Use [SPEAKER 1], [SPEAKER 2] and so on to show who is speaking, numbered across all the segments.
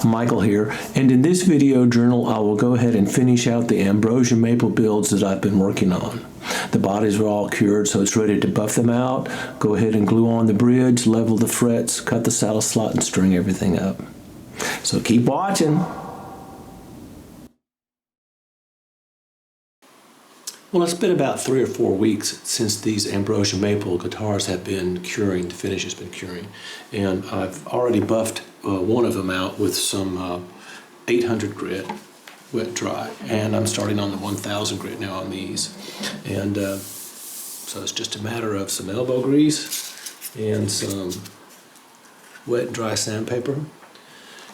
[SPEAKER 1] Michael here, and in this video journal I will go ahead and finish out the Ambrosia Maple builds that I've been working on. The bodies are all cured, so it's ready to buff them out, go ahead and glue on the bridge, level the frets, cut the saddle slot, and string everything up. So keep watching. Well, it's been about 3 or 4 weeks since these Ambrosia Maple guitars have been curing, the finish has been curing, and I've already buffed one of them out with some 800 grit wet dry, and I'm starting on the 1000 grit now on these, and so it's just a matter of some elbow grease and some wet and dry sandpaper,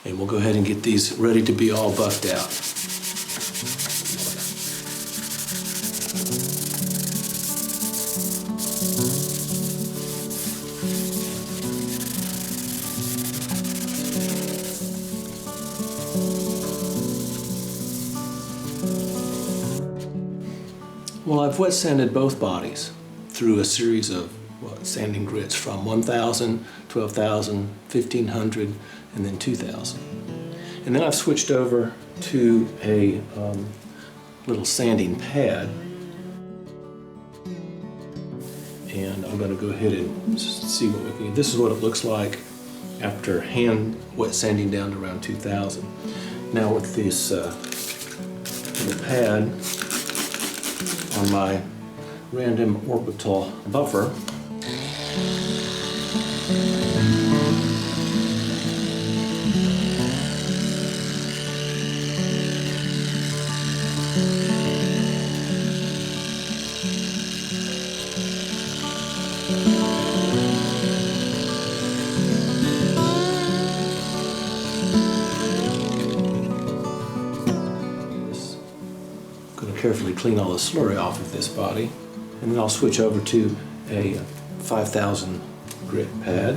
[SPEAKER 1] and we'll go ahead and get these ready to be all buffed out. Well, I've wet sanded both bodies through a series of sanding grits from 1000, 12,000, 1500, and then 2000. And then I've switched over to a little sanding pad, and I'm going to go ahead and see what we can get. This is what it looks like after hand wet sanding down to around 2000. Now with this little pad on my random orbital buffer, carefully clean all the slurry off of this body, and then I'll switch over to a 5000 grit pad.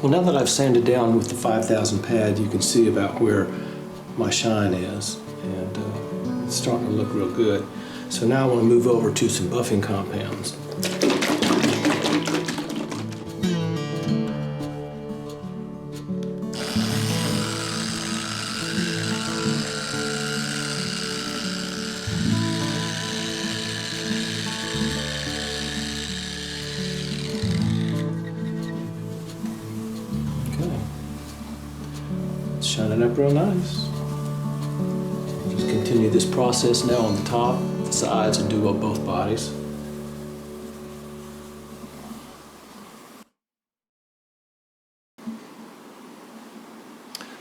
[SPEAKER 1] Well, now that I've sanded down with the 5000 pad, you can see about where my shine is, and it's starting to look real good. So now I want to move over to some buffing compounds. Shining up real nice. Just continue this process now on the top, the sides, and do up both bodies.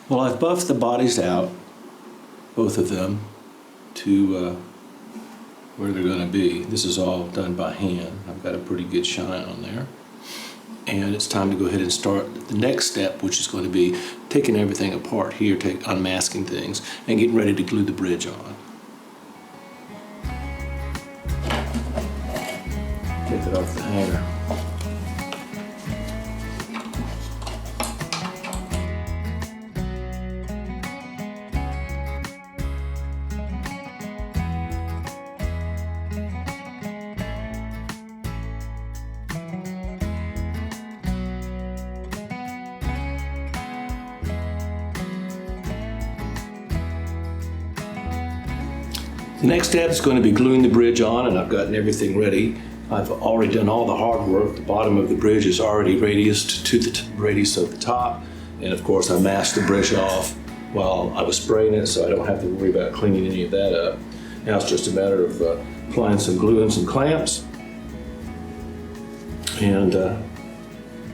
[SPEAKER 1] Well, I've buffed the bodies out, both of them, to where they're going to be. This is all done by hand. I've got a pretty good shine on there. And it's time to go ahead and start the next step, which is going to be taking everything apart here, unmasking things, and getting ready to glue the bridge on. Take it off the hanger. The next step is going to be gluing the bridge on, and I've gotten everything ready. I've already done all the hard work. The bottom of the bridge is already radiused to the radius of the top, and of course I masked the bridge off while I was spraying it, so I don't have to worry about cleaning any of that up. Now it's just a matter of applying some glue and some clamps and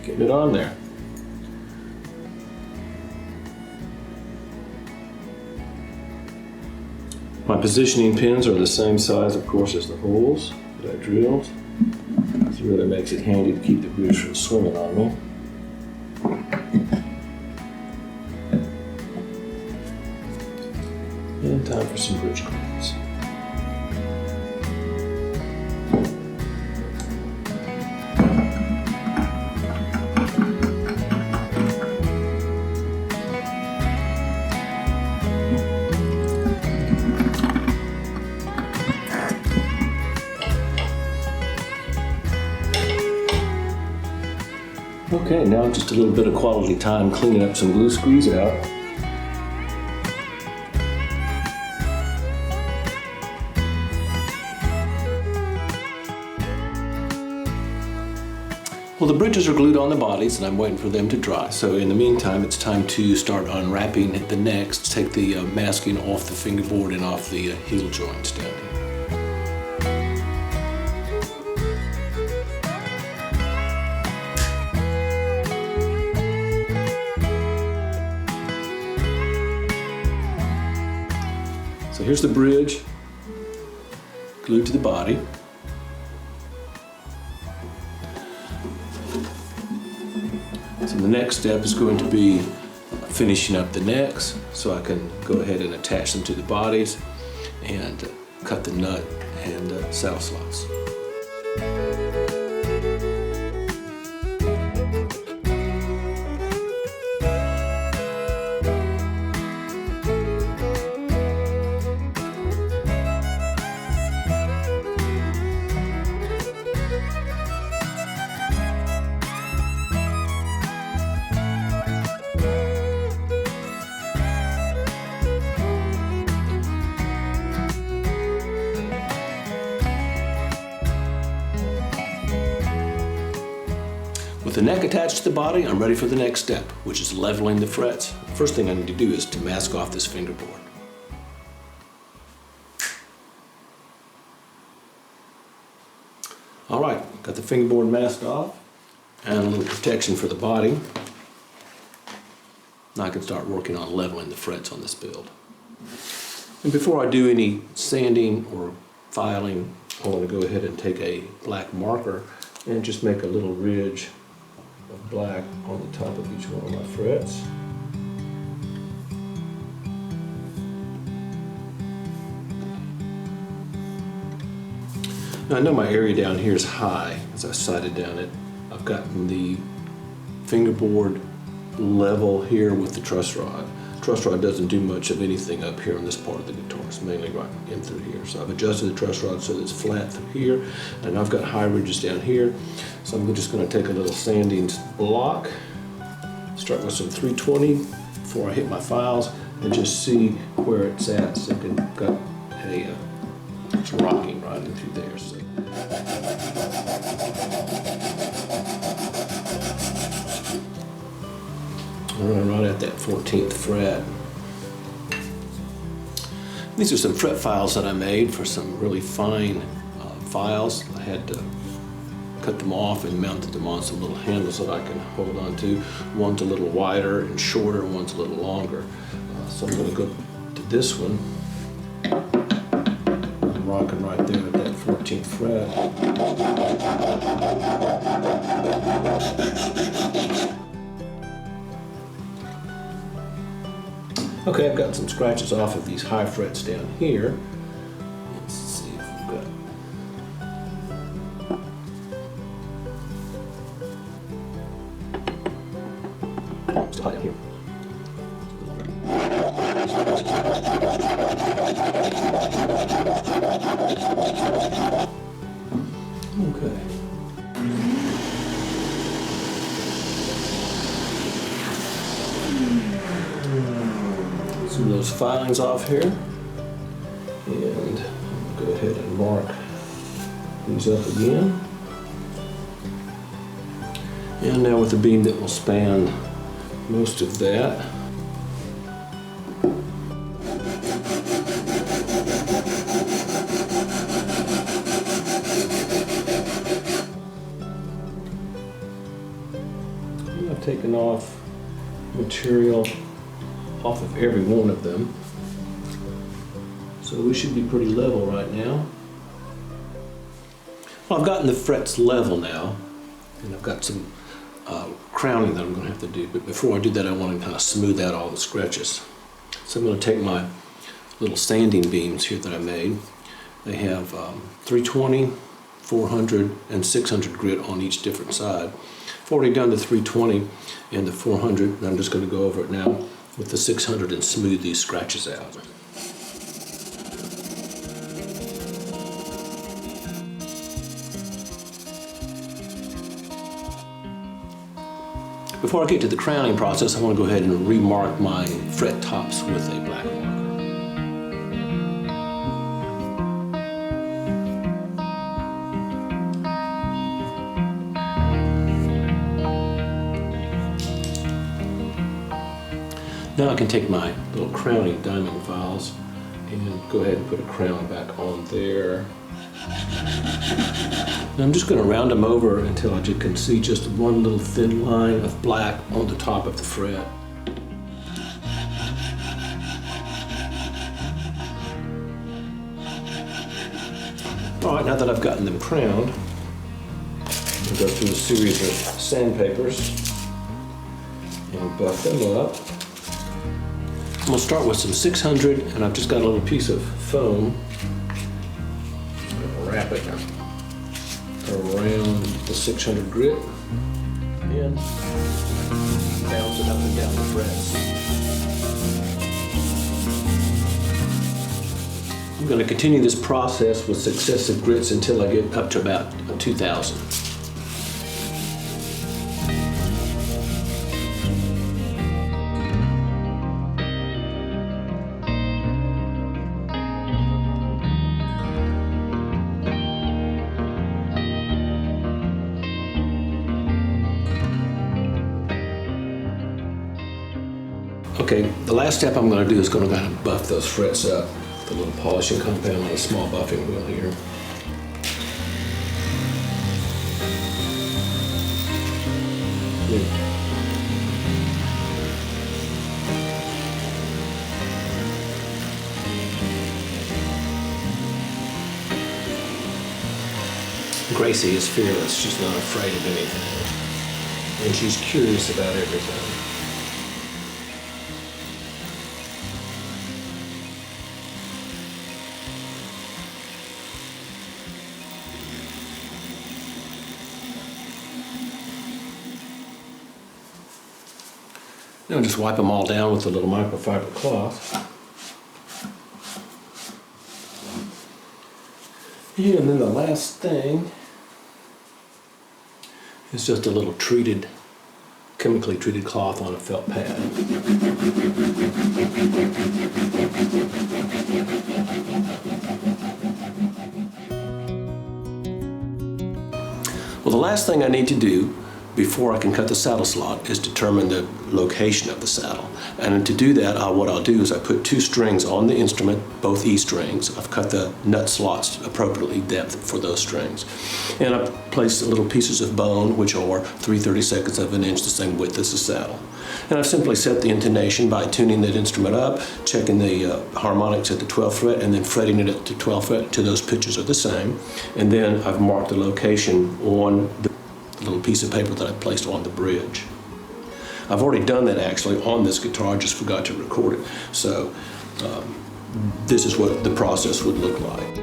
[SPEAKER 1] getting it on there. My positioning pins are the same size, of course, as the holes that I drilled. So really makes it handy to keep the bridge from swinging on me. And time for some bridge cleans. Okay, now just a little bit of quality time cleaning up some glue squeeze out. Well, the bridges are glued on the bodies and I'm waiting for them to dry. So in the meantime, it's time to start unwrapping the necks to take the masking off the fingerboard and off the heel joints down here. So here's the bridge glued to the body. So the next step is going to be finishing up the necks so I can go ahead and attach them to the bodies and cut the nut and saddle slots. With the neck attached to the body, I'm ready for the next step, which is leveling the frets. The first thing I need to do is to mask off this fingerboard. All right, got the fingerboard masked off and a little protection for the body. Now I can start working on leveling the frets on this build. And before I do any sanding or filing, I want to go ahead and take a black marker and just make a little ridge of black on the top of each one of my frets. Now I know my area down here is high as I sighted down it. I've gotten the fingerboard level here with the truss rod. Truss rod doesn't do much of anything up here on this part of the guitar. It's mainly right in through here. So I've adjusted the truss rod so that it's flat through here, and I've got high ridges down here. So I'm just going to take a little sanding block, start with some 320 before I hit my files, and just see where it's at. So I can got it's rocking right in through there. So. Right at that 14th fret. These are some fret files that I made for some really fine files. I had to cut them off and mounted them on some little handles that I can hold on to. One's a little wider and shorter, one's a little longer. So I'm going to go to this one. I'm rocking right there at that 14th fret. Okay, I've got some scratches off of these high frets down here. Let's see if we've got... Still high down here. Okay. Some of those filings off here, and I'll go ahead and mark these up again. And now with the beam that will span most of that. I've taken off material off of every one of them. So we should be pretty level right now. Well, I've gotten the frets level now, and I've got some crowning that I'm going to have to do. But before I do that, I want to kind of smooth out all the scratches. So I'm going to take my little sanding beams here that I made. They have 320, 400, and 600 grit on each different side. I've already done the 320 and the 400, and I'm just going to go over it now with the 600 and smooth these scratches out. Before I get to the crowning process, I want to go ahead and remark my fret tops with a black marker. Now I can take my little crowning diamond files and go ahead and put a crown back on there. And I'm just going to round them over until I can see just one little thin line of black on the top of the fret. All right, now that I've gotten them crowned, I'll go through a series of sandpapers and buff them up. I'm going to start with some 600, and I've just got a little piece of foam. I'm going to wrap it around the 600 grit and bounce it up and down the frets. I'm going to continue this process with successive grits until I get up to about 2,000. Okay, the last step I'm going to do is going to kind of buff those frets up with a little polishing compound on a small buffing wheel here. Gracie is fearless. She's not afraid of anything, and she's curious about everything. Now just wipe them all down with a little microfiber cloth. Yeah, and then the last thing is just a little chemically treated cloth on a felt pad. Well, the last thing I need to do before I can cut the saddle slot is determine the location of the saddle. And to do that, what I'll do is I put 2 strings on the instrument, both E strings. I've cut the nut slots appropriately depth for those strings. And I've placed little pieces of bone, which are 3/32 of an inch, the same width as the saddle. And I've simply set the intonation by tuning that instrument up, checking the harmonics at the 12th fret, and then fretting it at the 12th fret until those pitches are the same. And then I've marked the location on the little piece of paper that I placed on the bridge. I've already done that actually on this guitar, I just forgot to record it. So this is what the process would look like.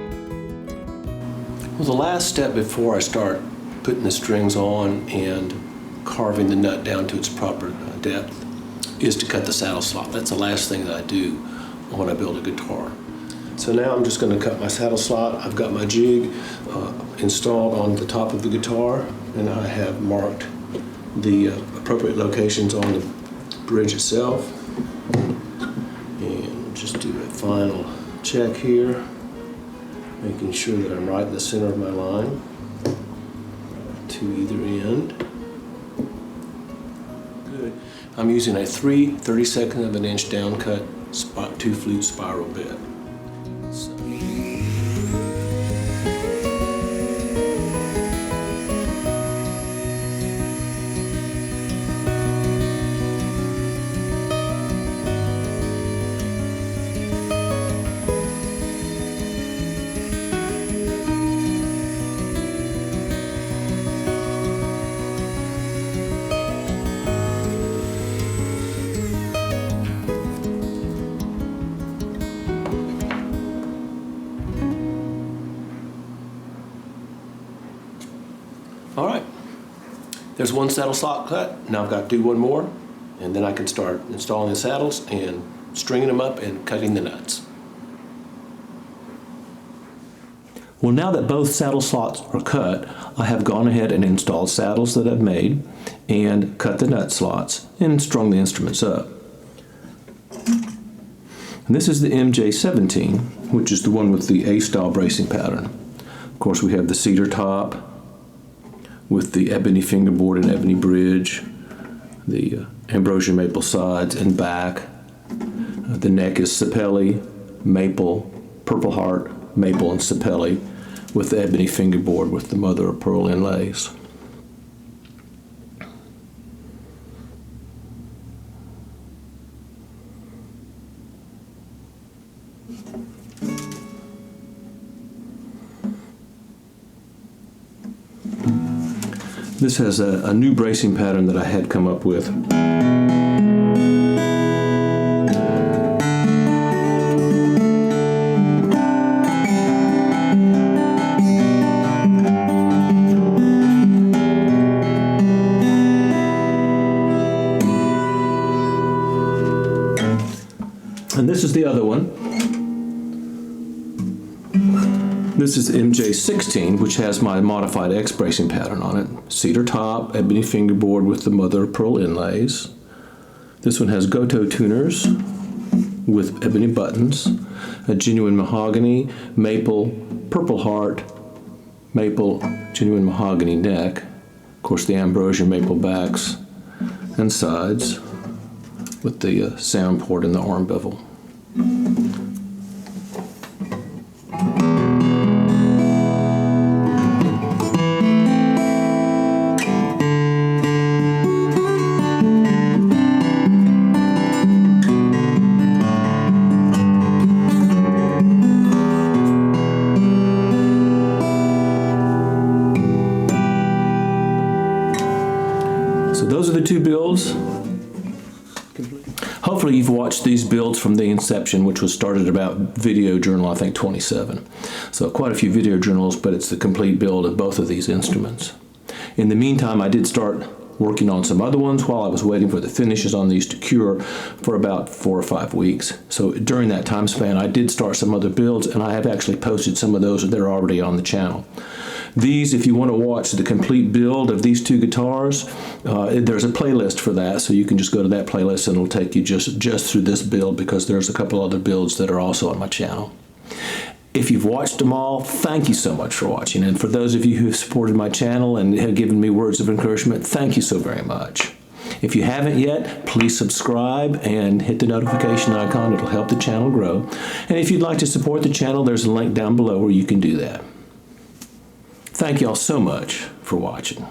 [SPEAKER 1] Well, the last step before I start putting the strings on and carving the nut down to its proper depth is to cut the saddle slot. That's the last thing that I do when I build a guitar. So now I'm just going to cut my saddle slot. I've got my jig installed on the top of the guitar, and I have marked the appropriate locations on the bridge itself. And just do a final check here, making sure that I'm right in the center of my line to either end. Good. I'm using a 3/32 of an inch downcut 2-flute spiral bit. there's one saddle slot cut. Now I've got to do one more, and then I can start installing the saddles and stringing them up and cutting the nuts. Well, now that both saddle slots are cut, I have gone ahead and installed saddles that I've made and cut the nut slots and strung the instruments up. And this is the MJ17, which is the one with the A-style bracing pattern. Of course, we have the cedar top with the ebony fingerboard and ebony bridge, the Ambrosia Maple sides and back. The neck is sapelli, maple, purple heart, maple, and sapelli, with the ebony fingerboard with the mother of pearl inlays. This has a new bracing pattern that I had come up with. And this is the other one. This is MJ16, which has my modified X bracing pattern on it. Cedar top, ebony fingerboard with the mother of pearl inlays. This one has Goto tuners with ebony buttons, a genuine mahogany, maple, purple heart, maple, genuine mahogany neck. Of course, the Ambrosia Maple backs and sides with the sound port and the arm bevel. So those are the two builds. Hopefully you've watched these builds from the inception, which was started about video journal, I think, 27. So quite a few video journals, but it's the complete build of both of these instruments. In the meantime, I did start working on some other ones while I was waiting for the finishes on these to cure for about 4 or 5 weeks. So during that time span, I did start some other builds, and I have actually posted some of those that are already on the channel. These, if you want to watch the complete build of these two guitars, there's a playlist for that, so you can just go to that playlist and it'll take you just through this build, because there's a couple other builds that are also on my channel. If you've watched them all, thank you so much for watching. And for those of you who have supported my channel and have given me words of encouragement, thank you so very much. If you haven't yet, please subscribe and hit the notification icon. It'll help the channel grow. And if you'd like to support the channel, there's a link down below where you can do that. Thank you all so much for watching.